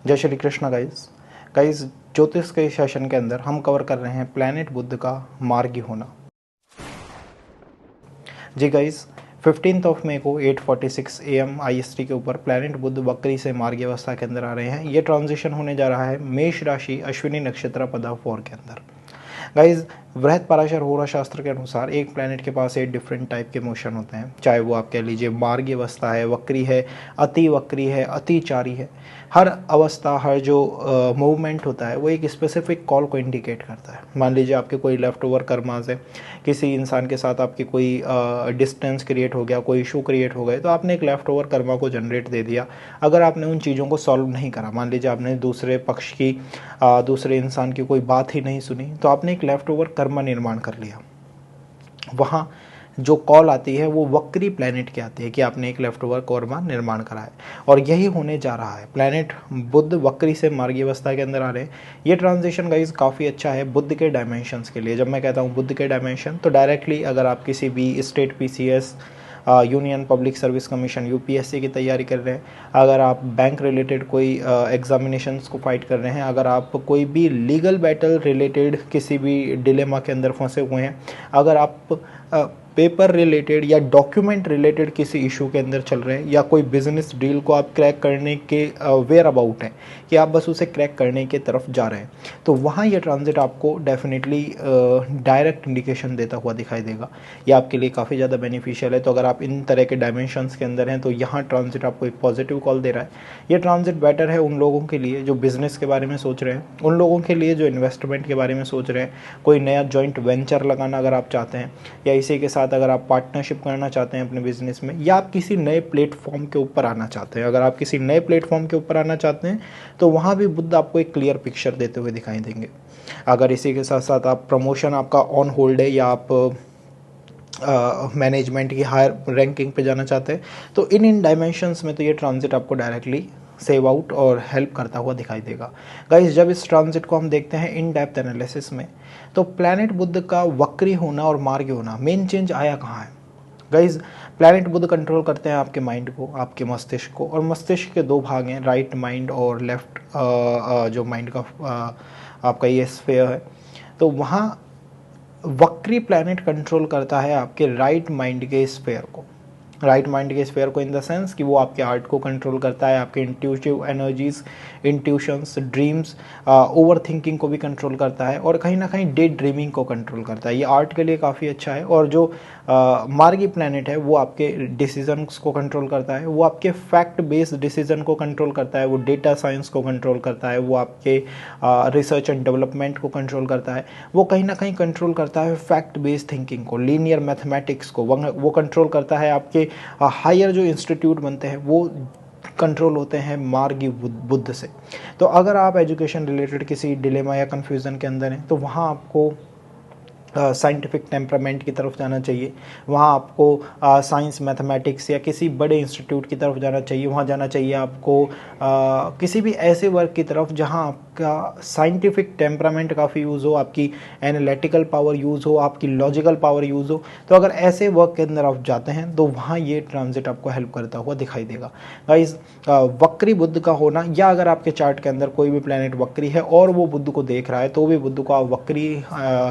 जय Shri Krishna guys. Guys, ज्योतिष के सेशन के अंदर हम कवर कर रहे हैं प्लैनेट बुध का मार्गी होना। जी गाइस, 15 मई को 8:46 AM IST के ऊपर प्लैनेट बुध वक्री से मार्गी अवस्था के अंदर आ रहे हैं। ये ट्रांजिशन होने जा रहा है मेष राशि अश्विनी नक्षत्र पदा 4 के अंदर। गाइज, बृहद पराशर होरा शास्त्र के अनुसार एक प्लैनेट के पास 8 डिफरेंट टाइप के मोशन होते हैं, चाहे वो आप कह लीजिए मार्गी अवस्था है, वक्री है, अति वक्री है, अतिचारी है। हर अवस्था, हर जो मूवमेंट होता है वो एक स्पेसिफिक कॉल को इंडिकेट करता है। मान लीजिए आपके कोई लेफ्ट ओवर कर्मास है, किसी इंसान के साथ आपकी कोई डिस्टेंस क्रिएट हो गया, कोई इशू क्रिएट हो गए, तो आपने एक लेफ्ट ओवर कर्मा को जनरेट दे दिया। अगर आपने उन चीज़ों को सॉल्व नहीं करा, मान लीजिए आपने दूसरे पक्ष की दूसरे इंसान की कोई बात ही नहीं सुनी, तो आपने एक लेफ्ट ओवर कर्मा निर्माण कर लिया। वहाँ जो कॉल आती है वो वक्री प्लैनेट की आती है कि आपने एक लेफ्ट ओवर कर्मा निर्माण करा है, और यही होने जा रहा है। प्लैनेट बुध वक्री से मार्गी अवस्था के अंदर आ रहे हैं। ये ट्रांजिशन गाइज काफ़ी अच्छा है बुध के डायमेंशंस के लिए। जब मैं कहता हूँ बुध के डायमेंशन, तो डायरेक्टली अगर आप किसी भी state PCS, union public service commission UPSC की तैयारी कर रहे हैं, अगर आप बैंक रिलेटेड कोई एग्जामिनेशंस को फाइट कर रहे हैं, अगर आप कोई भी लीगल बैटल रिलेटेड किसी भी डिलेमा के अंदर फंसे हुए हैं, अगर आप पेपर रिलेटेड या डॉक्यूमेंट रिलेटेड किसी इशू के अंदर चल रहे हैं, या कोई बिजनेस डील को आप क्रैक करने के वेयर अबाउट हैं कि आप बस उसे क्रैक करने की तरफ जा रहे हैं, तो वहाँ ये ट्रांजिट आपको डेफिनेटली डायरेक्ट इंडिकेशन देता हुआ दिखाई देगा। ये आपके लिए काफ़ी ज़्यादा बेनिफिशियल है। तो अगर आप इन तरह के डायमेंशंस के अंदर हैं, तो यहाँ ट्रांजिट आपको एक पॉजिटिव कॉल दे रहा है। ये ट्रांजिट बेटर है उन लोगों के लिए जो बिज़नेस के बारे में सोच रहे हैं, उन लोगों के लिए जो इन्वेस्टमेंट के बारे में सोच रहे हैं, कोई नया जॉइंट वेंचर लगाना अगर आप चाहते हैं, या इसी के साथ अगर आप पार्टनरशिप करना चाहते हैं अपने बिजनेस में, या आप किसी नए प्लेटफॉर्म के ऊपर आना चाहते हैं। अगर आप किसी नए प्लेटफॉर्म के ऊपर आना चाहते हैं, तो वहाँ भी बुध आपको एक क्लियर पिक्चर देते हुए दिखाई देंगे। अगर इसी के साथ साथ आप प्रमोशन आपका ऑन होल्ड है, या आप मैनेजमेंट की हायर रैंकिंग पे जाना चाहते हैं, तो इन डायमेंशंस में तो ये ट्रांजिट आपको डायरेक्टली सेव आउट और हेल्प करता हुआ दिखाई देगा। गाइस, जब इस ट्रांजिट को हम देखते हैं इन डेप्थ एनालिसिस में, तो प्लैनेट बुध का वक्री होना और मार्गी होना, मेन चेंज आया कहाँ है। गाइज, प्लैनेट बुध कंट्रोल करते हैं आपके माइंड को, आपके मस्तिष्क को, और मस्तिष्क के दो भाग हैं, राइट माइंड और लेफ्ट जो माइंड का आपका ये स्फेयर है। तो वहाँ वक्री प्लैनेट कंट्रोल करता है आपके राइट माइंड के स्फेयर को। राइट माइंड के स्फेयर को इन द सेंस कि वो आपके आर्ट को कंट्रोल करता है, आपके intuitive energies, intuitions, dreams, over thinking को भी कंट्रोल करता है, और कहीं ना कहीं डे ड्रीमिंग को कंट्रोल करता है। ये आर्ट के लिए काफ़ी अच्छा है। और जो मार्गी प्लैनेट है वो आपके डिसीजंस को कंट्रोल करता है, वो आपके फैक्ट बेस्ड डिसीजन को कंट्रोल करता है, वो डेटा साइंस को कंट्रोल करता है, वो आपके रिसर्च एंड डेवलपमेंट को कंट्रोल करता है, वो कहीं ना कहीं कंट्रोल करता है फैक्ट बेस्ड थिंकिंग को, लीनियर मैथमेटिक्स को, वो कंट्रोल करता है आपके हायर जो इंस्टीट्यूट बनते हैं वो कंट्रोल होते हैं मार्गी बुध से। तो अगर आप एजुकेशन रिलेटेड किसी डिलेमा या कन्फ्यूज़न के अंदर हैं, तो वहाँ आपको साइंटिफिक टेम्परामेंट की तरफ जाना चाहिए, वहाँ आपको साइंस मैथमेटिक्स या किसी बड़े इंस्टीट्यूट की तरफ जाना चाहिए, वहाँ जाना चाहिए आपको किसी भी ऐसे वर्क की तरफ जहाँ आपका साइंटिफिक टेम्परामेंट काफ़ी यूज़ हो, आपकी एनालिटिकल पावर यूज़ हो, आपकी लॉजिकल पावर यूज़ हो। तो अगर ऐसे वर्क के अंदर आप जाते हैं, तो वहाँ ये ट्रांजिट आपको हेल्प करता हुआ दिखाई देगा। गाइस, वक्री बुध का होना, या अगर आपके चार्ट के अंदर कोई भी प्लैनेट वक्री है और वो बुध को देख रहा है, तो भी बुध को आप वक्री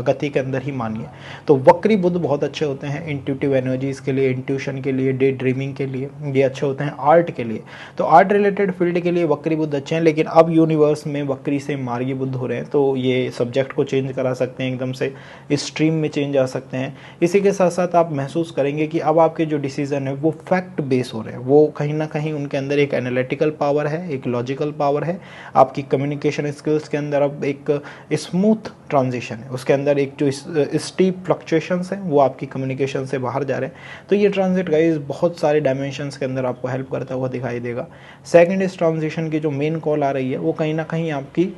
गति के अंदर ही मानिए। तो वक्री बुध बहुत अच्छे होते हैं इंट्यूटिव एनर्जीज के लिए, इंट्यूशन के लिए, डे ड्रीमिंग के लिए, ये अच्छे होते हैं आर्ट के लिए। तो आर्ट रिलेटेड फील्ड के लिए वक्री बुध अच्छे हैं। लेकिन अब यूनिवर्स में वक्री से मार्गी बुध हो रहे हैं, तो ये सब्जेक्ट को चेंज करा सकते हैं, एकदम से स्ट्रीम में चेंज आ सकते हैं। इसी के साथ साथ आप महसूस करेंगे कि अब आपके जो डिसीजन है वो फैक्ट बेस हो रहे हैं, वो कहीं ना कहीं उनके अंदर एक एनालिटिकल पावर है, एक लॉजिकल पावर है, आपकी कम्युनिकेशन स्किल्स के अंदर अब एक स्मूथ ट्रांजिशन है, उसके अंदर एक जो स्टीप फ्लक्चुएशंस हैं वो आपकी कम्युनिकेशन से बाहर जा रहे हैं। तो ये ट्रांजिट गाइस बहुत सारे डायमेंशंस के अंदर आपको हेल्प करता हुआ दिखाई देगा। सेकंड, इस ट्रांजिशन की जो मेन कॉल आ रही है वो कहीं ना कहीं आपकी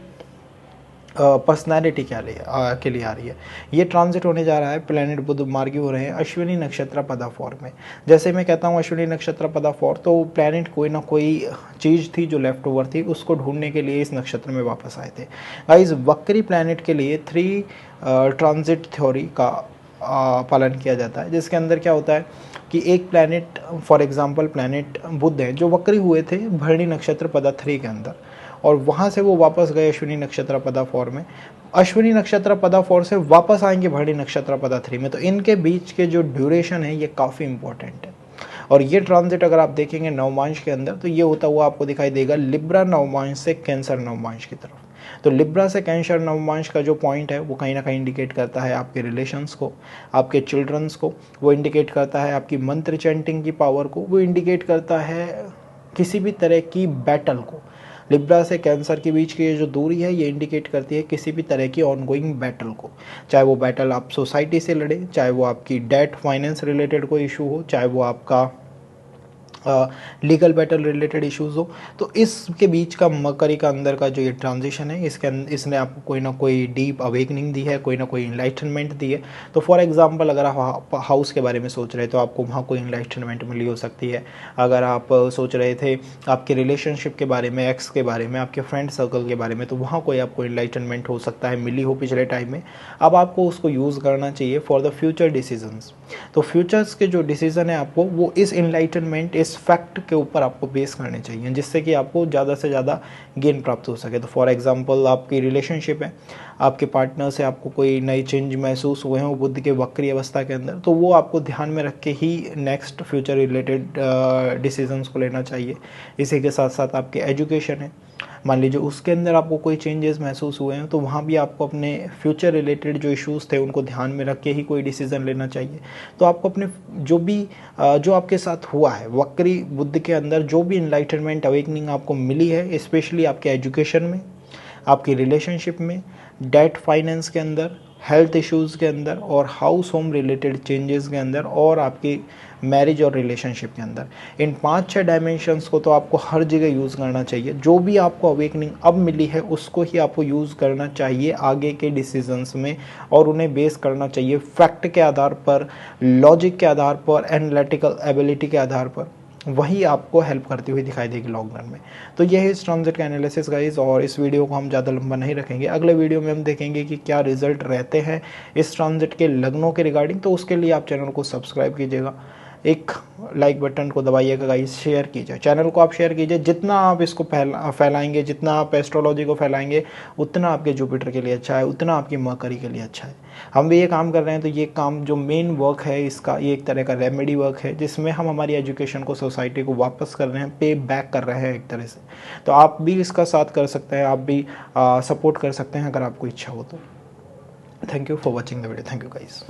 पर्सनैलिटी के लिए आ रही है। ये ट्रांजिट होने जा रहा है, प्लैनेट बुध मार्गी हो रहे हैं अश्विनी नक्षत्र पदा 4 में। जैसे मैं कहता हूँ अश्विनी नक्षत्र पदा 4, तो प्लैनेट कोई ना कोई चीज़ थी जो लेफ्ट ओवर थी, उसको ढूंढने के लिए इस नक्षत्र में वापस आए थे। गाइस, वक्री प्लैनेट के लिए 3 ट्रांजिट थ्योरी का पालन किया जाता है, जिसके अंदर क्या होता है कि एक प्लैनेट, फॉर एग्जांपल प्लैनेट बुध है जो वक्री हुए थे भरणी नक्षत्र पदा 3 के अंदर, और वहाँ से वो वापस गए अश्विनी नक्षत्र पदा 4 में, अश्विनी नक्षत्र पदा 4 से वापस आएंगे भरणी नक्षत्र पदा 3 में। तो इनके बीच के जो ड्यूरेशन है ये काफ़ी इंपॉर्टेंट है। और ये ट्रांजिट अगर आप देखेंगे नवमांश के अंदर तो ये होता हुआ आपको दिखाई देगा लिब्रा नवमांश से कैंसर नवमांश की तरफ। तो लिब्रा से कैंसर नवमांश का जो पॉइंट है वो कहीं ना कहीं इंडिकेट करता है आपके रिलेशंस को, आपके चिल्ड्रंस को, वो इंडिकेट करता है आपकी मंत्र चैंटिंग की पावर को, वो इंडिकेट करता है किसी भी तरह की बैटल को। लिब्रा से कैंसर के बीच की ये जो दूरी है ये इंडिकेट करती है किसी भी तरह की ऑनगोइंग बैटल को, चाहे वो बैटल आप सोसाइटी से लड़े, चाहे वो आपकी डेट फाइनेंस रिलेटेड कोई इशू हो, चाहे वो आपका लीगल बैटल रिलेटेड इश्यूज़ हो। तो इसके बीच का मकरी का अंदर का जो ये ट्रांजिशन है इसने आपको कोई ना कोई डीप अवेकनिंग दी है, कोई ना कोई इनलाइटनमेंट दी है। तो फॉर एग्जांपल अगर आप हाउस के बारे में सोच रहे हैं तो आपको वहाँ कोई इनलाइटनमेंट मिली हो सकती है। अगर आप सोच रहे थे आपके रिलेशनशिप के बारे में, एक्स के बारे में, आपके फ्रेंड सर्कल के बारे में, तो वहाँ कोई आपको इनलाइटनमेंट हो सकता है, मिली हो पिछले टाइम में। अब आपको उसको यूज़ करना चाहिए फॉर द फ्यूचर डिसीजंस। तो फ्यूचर्स के जो डिसीजन है आपको वो इस इनलाइटनमेंट, इस फैक्ट के ऊपर आपको बेस करने चाहिए जिससे कि आपको ज़्यादा से ज़्यादा गेन प्राप्त हो सके। तो फॉर एग्जांपल आपकी रिलेशनशिप है, आपके पार्टनर से आपको कोई नई चेंज महसूस हुए हैं वो बुद्ध के वक्री अवस्था के अंदर, तो वो आपको ध्यान में रख के ही नेक्स्ट फ्यूचर रिलेटेड डिसीजंस को लेना चाहिए। इसी के साथ साथ आपके एजुकेशन है, मान लीजिए उसके अंदर आपको कोई चेंजेस महसूस हुए हैं तो वहाँ भी आपको अपने फ्यूचर रिलेटेड जो इश्यूज़ थे उनको ध्यान में रख के ही कोई डिसीज़न लेना चाहिए। तो आपको अपने जो आपके साथ हुआ है वक्री बुद्ध के अंदर, जो भी इनलाइटनमेंट अवेकनिंग आपको मिली है, स्पेशली आपके एजुकेशन में, आपकी रिलेशनशिप में, डेट फाइनेंस के अंदर, हेल्थ इश्यूज़ के अंदर और हाउस होम रिलेटेड चेंजेस के अंदर और आपकी मैरिज और रिलेशनशिप के अंदर, इन 5-6 डायमेंशंस को तो आपको हर जगह यूज़ करना चाहिए। जो भी आपको अवेकनिंग अब मिली है उसको ही आपको यूज़ करना चाहिए आगे के डिसीजंस में, और उन्हें बेस करना चाहिए फैक्ट के आधार पर, लॉजिक के आधार पर, एनालिटिकल एबिलिटी के आधार पर। वही आपको हेल्प करती हुई दिखाई देगी लॉन्ग रन में। तो यह है इस ट्रांजिट का एनालिसिस गाइस, और इस वीडियो को हम ज़्यादा लंबा नहीं रखेंगे। अगले वीडियो में हम देखेंगे कि क्या रिजल्ट रहते हैं इस ट्रांजिट के लग्नों के रिगार्डिंग। तो उसके लिए आप चैनल को सब्सक्राइब कीजिएगा, एक लाइक बटन को दबाइएगा गाइस, शेयर कीजिए चैनल को, आप शेयर कीजिए। जितना आप इसको फैलाएंगे, जितना आप एस्ट्रोलॉजी को फैलाएंगे, उतना आपके जुपिटर के लिए अच्छा है, उतना आपकी मरकरी के लिए अच्छा है। हम भी ये काम कर रहे हैं, तो ये काम जो मेन वर्क है इसका, ये एक तरह का रेमेडी वर्क है जिसमें हम हमारी एजुकेशन को, सोसाइटी को वापस कर रहे हैं, पे बैक कर रहे हैं एक तरह से। तो आप भी इसका साथ कर सकते हैं, आप भी सपोर्ट कर सकते हैं अगर आपको इच्छा हो तो। Thank you for watching the video. Thank you guys.